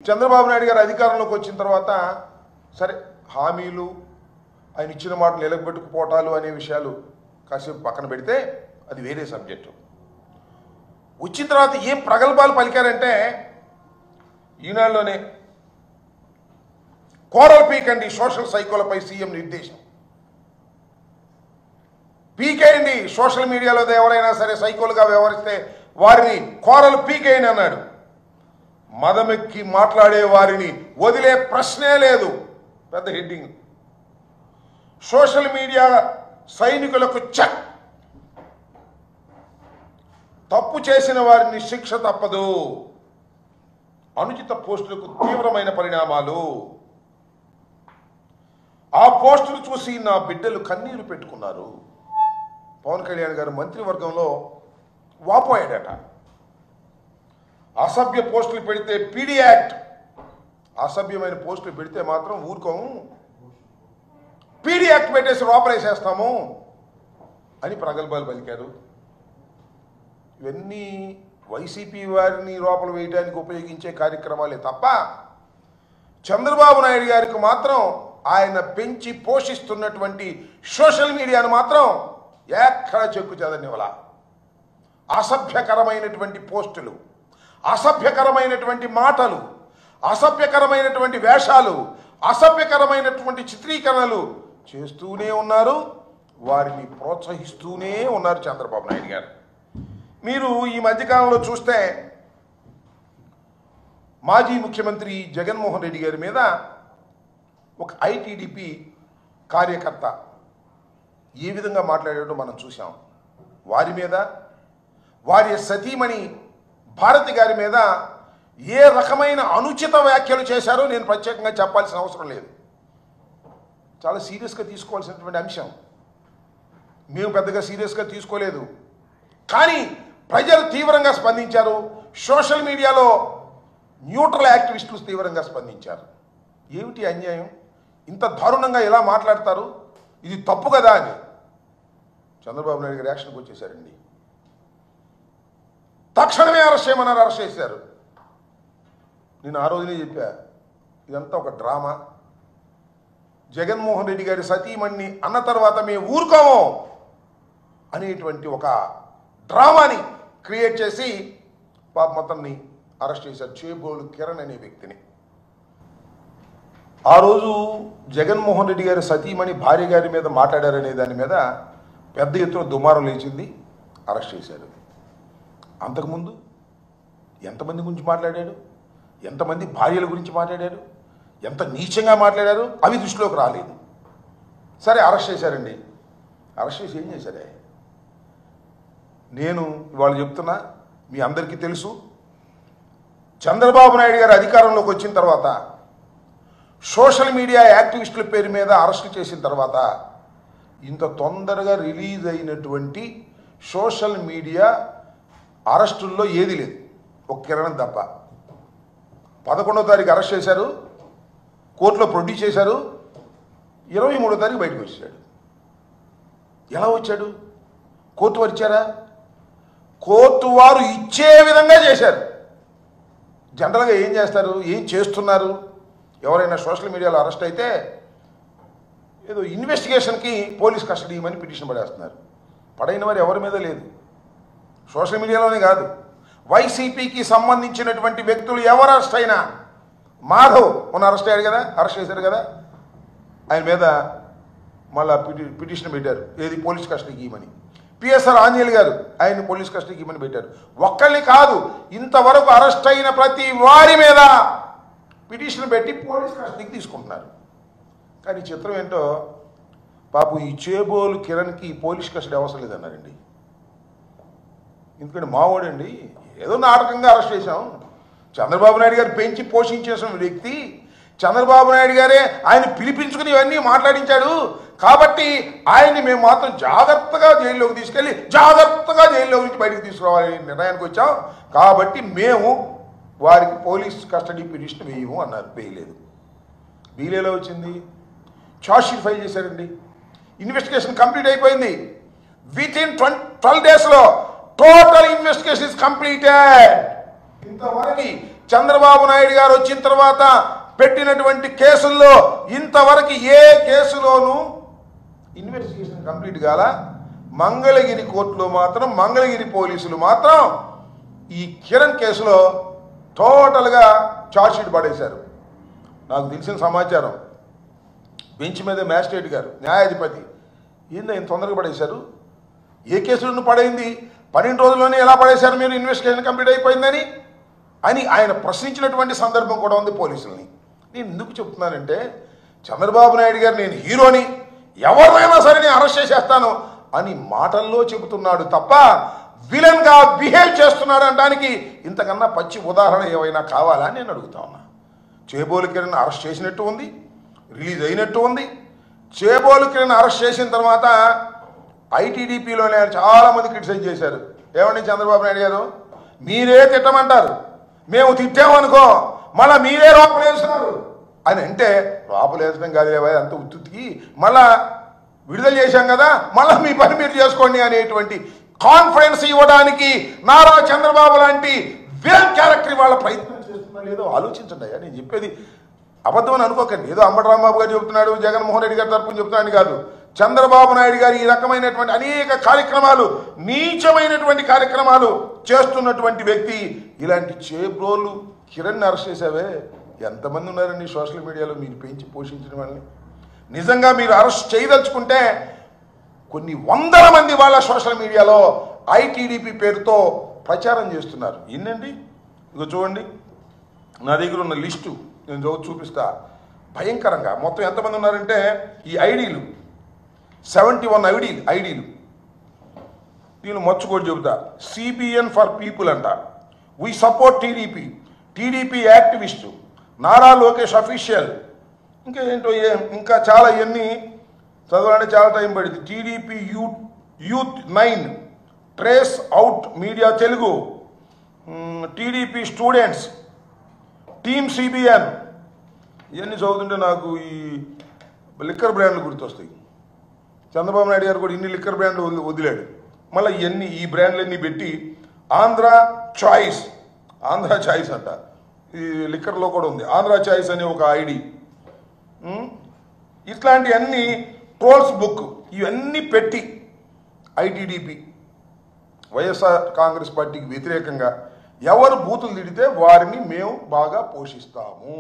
చంద్రబాబు నాయుడు గారు అధికారంలోకి వచ్చిన తర్వాత సరే హామీలు ఆయన ఇచ్చిన మాటలు నిలబెట్టుకుపోవటాలు అనే విషయాలు కాసేపు పక్కన పెడితే అది వేరే సబ్జెక్టు. వచ్చిన తర్వాత ఏం ప్రగల్భాలు పలికారంటే ఈనాడులోనే కోరలు పీకండి సోషల్ సైకోలపై సీఎం నిర్దేశం. పీకేయండి, సోషల్ మీడియాలో ఎవరైనా సరే సైకోలుగా వ్యవహరిస్తే వారిని కోరలు పీకేయండి అన్నాడు. మదమెక్కి మాట్లాడే వారిని వదిలే ప్రశ్నే లేదు. పెద్ద హెడ్డింగ్. సోషల్ మీడియా సైనికులకు చెక్. తప్పు చేసిన వారిని శిక్ష తప్పదు. అనుచిత పోస్టులకు తీవ్రమైన పరిణామాలు. ఆ పోస్టులు చూసి నా బిడ్డలు కన్నీరు పెట్టుకున్నారు. పవన్ కళ్యాణ్ గారు మంత్రివర్గంలో వాపోయాడట. అసభ్య పోస్టులు పెడితే పీడీ యాక్ట్. అసభ్యమైన పోస్టులు పెడితే మాత్రం ఊరుకోము, పీడీ యాక్ట్ పెట్టేసి లోపలేసేస్తాము అని ప్రగల్భాలు పలికారు. ఇవన్నీ వైసీపీ వారిని లోపల వేయడానికి ఉపయోగించే కార్యక్రమాలే తప్ప చంద్రబాబు నాయుడు గారికి మాత్రం ఆయన పెంచి పోషిస్తున్నటువంటి సోషల్ మీడియాను మాత్రం ఎక్కడ చెక్కు చెదనివ్వాల. అసభ్యకరమైనటువంటి పోస్టులు, అసభ్యకరమైనటువంటి మాటలు, అసభ్యకరమైనటువంటి వేషాలు, అసభ్యకరమైనటువంటి చిత్రీకరణలు చేస్తూనే ఉన్నారు. వారిని ప్రోత్సహిస్తూనే ఉన్నారు చంద్రబాబు నాయుడు గారు. మీరు ఈ మధ్యకాలంలో చూస్తే మాజీ ముఖ్యమంత్రి జగన్మోహన్ రెడ్డి గారి మీద ఒక ఐటీడీపీ కార్యకర్త ఏ విధంగా మాట్లాడాడో మనం చూసాం. వారి మీద, వారి సతీమణి భారతి గారి మీద ఏ రకమైన అనుచిత వ్యాఖ్యలు చేశారో నేను ప్రత్యేకంగా చెప్పాల్సిన అవసరం లేదు. చాలా సీరియస్గా తీసుకోవాల్సినటువంటి అంశం. మేము పెద్దగా సీరియస్గా తీసుకోలేదు, కానీ ప్రజలు తీవ్రంగా స్పందించారు. సోషల్ మీడియాలో న్యూట్రల్ యాక్టివిస్టులు తీవ్రంగా స్పందించారు. ఏమిటి అన్యాయం? ఇంత దారుణంగా ఎలా మాట్లాడతారు? ఇది తప్పు కదా అని చంద్రబాబు నాయుడు గారు యాక్షన్కి వచ్చేసారండి. తక్షణమే అరెస్ట్ చేయమన్నారు, అరెస్ట్ చేశారు. నేను ఆ రోజునే చెప్పా, ఇదంతా ఒక డ్రామా. జగన్మోహన్ రెడ్డి గారి సతీమణిని అన్న తర్వాత మేము ఊరుకోము అనేటువంటి ఒక డ్రామాని క్రియేట్ చేసి పాప మొత్తాన్ని అరెస్ట్ చేశారు. చేబోలు కిరణ్ అనే వ్యక్తిని. ఆ రోజు జగన్మోహన్ రెడ్డి గారి సతీమణి భార్య గారి మీద మాట్లాడారనే దాని మీద పెద్ద ఎత్తున దుమారం లేచింది, అరెస్ట్ చేశారు. అంతకుముందు ఎంతమంది గురించి మాట్లాడాడు, ఎంతమంది భార్యల గురించి మాట్లాడారు, ఎంత నీచంగా మాట్లాడారు అవి దృష్టిలోకి రాలేదు. సరే అరెస్ట్ చేశారండి. అరెస్ట్ చేసి ఏం చేశారే? నేను ఇవాళ చెప్తున్నా, మీ అందరికీ తెలుసు, చంద్రబాబు నాయుడు గారు అధికారంలోకి వచ్చిన తర్వాత సోషల్ మీడియా యాక్టివిస్టుల పేరు మీద అరెస్టు చేసిన తర్వాత ఇంత తొందరగా రిలీజ్ అయినటువంటి సోషల్ మీడియా అరెస్టుల్లో ఏది లేదు, ఒక కిరణం తప్ప. 11వ తారీఖు అరెస్ట్ చేశారు, కోర్టులో ప్రొడ్యూస్ చేశారు, 23వ తారీఖు బయటకు వచ్చాడు. ఎలా వచ్చాడు? కోర్టు వారు ఇచ్చారా? కోర్టు వారు ఇచ్చే విధంగా చేశారు. జనరల్గా ఏం చేస్తారు, ఏం చేస్తున్నారు? ఎవరైనా సోషల్ మీడియాలో అరెస్ట్ అయితే ఏదో ఇన్వెస్టిగేషన్కి పోలీస్ కస్టడీ ఇవ్వమని పిటిషన్ పడేస్తున్నారు. పడైన వారు ఎవరి మీద లేదు. సోషల్ మీడియాలోనే కాదు, వైసీపీకి సంబంధించినటువంటి వ్యక్తులు ఎవరు అరెస్ట్ అయినా, మాధవ్ మొన్న అరెస్ట్ అయ్యాడు కదా, అరెస్ట్ చేశారు కదా, ఆయన మీద మళ్ళా పిటిషన్ పెట్టారు, ఏది పోలీస్ కస్టడీకి ఇవ్వమని. పిఎస్ఆర్ ఆంజనేయులు గారు ఆయన పోలీస్ కస్టడీకి ఇవ్వమని పెట్టారు. ఒక్కళ్ళని కాదు, ఇంతవరకు అరెస్ట్ అయిన ప్రతి వారి మీద పిటిషన్ పెట్టి పోలీస్ కస్టడీకి తీసుకుంటున్నారు. కానీ చిత్రం ఏంటో, పాపం ఈ చేబోలు కిరణ్కి పోలీస్ కస్టడీ అవసరం లేదన్నారండి. ఎందుకంటే మావోడండి, ఏదో నాటకంగా అరెస్ట్ చేశాం. చంద్రబాబు నాయుడు గారు పెంచి పోషించేసిన వ్యక్తి, చంద్రబాబు నాయుడు గారే ఆయన పిలిపించుకుని ఇవన్నీ మాట్లాడించాడు. కాబట్టి ఆయన్ని మేము మాత్రం జాగ్రత్తగా జైల్లోకి తీసుకెళ్ళి జాగ్రత్తగా జైల్లో నుంచి బయటకు తీసుకురావాలని నిర్ణయానికి వచ్చాం. కాబట్టి మేము వారికి పోలీస్ కస్టడీ పిటిషన్ వేయము అన్నారు. వేయలేదు. బీలేలో వచ్చింది, ఛార్జ్షీట్ ఫైల్ చేశారండి. ఇన్వెస్టిగేషన్ కంప్లీట్ అయిపోయింది. With in 12 days total investigation is completed. ఇంతవరకు చంద్రబాబు నాయుడు గారు వచ్చిన తర్వాత పెట్టినటువంటి కేసుల్లో ఇంతవరకు ఏ కేసులోనూ ఇన్వెస్టిగేషన్ కంప్లీట్ కాల. మంగళగిరి కోర్టులో మాత్రం మంగళగిరి పోలీసులు మాత్రం ఈ కిరణ్ కేసులో టోటల్గా ఛార్జ్షీట్ పడేశారు. నాకు తెలిసిన సమాచారం బెంచ్ మీద మ్యాజిస్ట్రేట్ గారు న్యాయాధిపతి ఏందో ఇంత తొందరగా పడేశారు, ఏ కేసులను పడైంది, 12 రోజుల్లోనే ఎలా పడేశారు మీరు, ఇన్వెస్టిగేషన్ కంప్లీట్ అయిపోయిందని అని ఆయన ప్రశ్నించినటువంటి సందర్భం కూడా ఉంది పోలీసుల్ని. నేను ఎందుకు చెప్తున్నానంటే చంద్రబాబు నాయుడు గారు నేను హీరోని, ఎవరినైనా సరే నేను అరెస్ట్ చేసేస్తాను అని మాటల్లో చెబుతున్నాడు తప్ప విలన్గా బిహేవ్ చేస్తున్నాడు అనడానికి ఇంతకన్నా పచ్చి ఉదాహరణ ఏమైనా కావాలా అని నేను అడుగుతా ఉన్నా. చేబోలు కిరణ్ అరెస్ట్ చేసినట్టు ఉంది, రిలీజ్ అయినట్టు ఉంది. చేబోలు కిరణ్ అరెస్ట్ చేసిన తర్వాత ఐటీడీపీలోనే చాలామంది క్రిటిసైజ్ చేశారు. ఏమండి చంద్రబాబు నాయుడు గారు, మీరే తిట్టమంటారు, మేము తిట్టామనుకో మళ్ళీ మీరే లోపలేస్తున్నారు అని అంటే, లోపలేసడం కాదు అంత ఉత్తుకి మళ్ళా విడుదల చేశాం కదా, మళ్ళీ మీ పని మీరు చేసుకోండి అనేటువంటి కాన్ఫిడెన్స్ ఇవ్వడానికి నారా చంద్రబాబు లాంటి విలన్ క్యారెక్టర్ వాళ్ళ ప్రయత్నం చేస్తున్నా లేదో ఆలోచించండి. అయ్యా నేను చెప్పేది అబద్ధం అని అనుకోకండి, ఏదో అంబటి రాంబాబు గారు చెబుతున్నాడు, జగన్మోహన్ రెడ్డి గారి తరపున చెబుతున్నాడు కాదు. చంద్రబాబు నాయుడు గారు ఈ రకమైనటువంటి అనేక కార్యక్రమాలు, నీచమైనటువంటి కార్యక్రమాలు చేస్తున్నటువంటి వ్యక్తి. ఇలాంటి చేబ్రోలు కిరణ్ అరెస్ట్ చేసావే, ఎంతమంది ఉన్నారండి సోషల్ మీడియాలో మీరు పెంచి పోషించిన వాళ్ళని. నిజంగా మీరు అరెస్ట్ చేయదలుచుకుంటే కొన్ని వందల మంది వాళ్ళ సోషల్ మీడియాలో ఐటీడీపీ పేరుతో ప్రచారం చేస్తున్నారు. ఏంటండి ఇక చూడండి, నా దగ్గర ఉన్న లిస్టు నేను చూపిస్తా. భయంకరంగా మొత్తం ఎంతమంది ఉన్నారంటే ఈ ఐడీలు 71 ఐడీలు. దీన్ని మర్చుకోటి చెబుతా. సిబిఎన్ ఫర్ పీపుల్ అంట, we support TDP, TDP activist, Nara Lokesh official, ఇంకా ఏంటో ఇంకా చాలా ఇవన్నీ చదవాలంటే చాలా టైం పడింది. TDP youth 9, trace out media Telugu, TDP students, team CBN. ఇవన్నీ చదువుతుంటే నాకు ఈ లిక్కర్ బ్రాండ్లు గుర్తొస్తాయి. చంద్రబాబు నాయుడు గారు కూడా ఇన్ని లిక్కర్ బ్రాండ్లు వదిలాడు. మళ్ళీ ఇవన్నీ ఈ బ్రాండ్లన్నీ పెట్టి ఆంధ్ర చాయిస్ అంట, ఈ లిక్కర్లో కూడా ఉంది ఆంధ్ర చాయిస్ అనే ఒక ఐడి. ఇట్లాంటివన్నీ ట్రోల్స్ బుక్ ఇవన్నీ పెట్టి ఐటీడీపీ వైఎస్ఆర్ కాంగ్రెస్ పార్టీకి వ్యతిరేకంగా ఎవరు బూతులు తిడితే వారిని మేము బాగా పోషిస్తాము.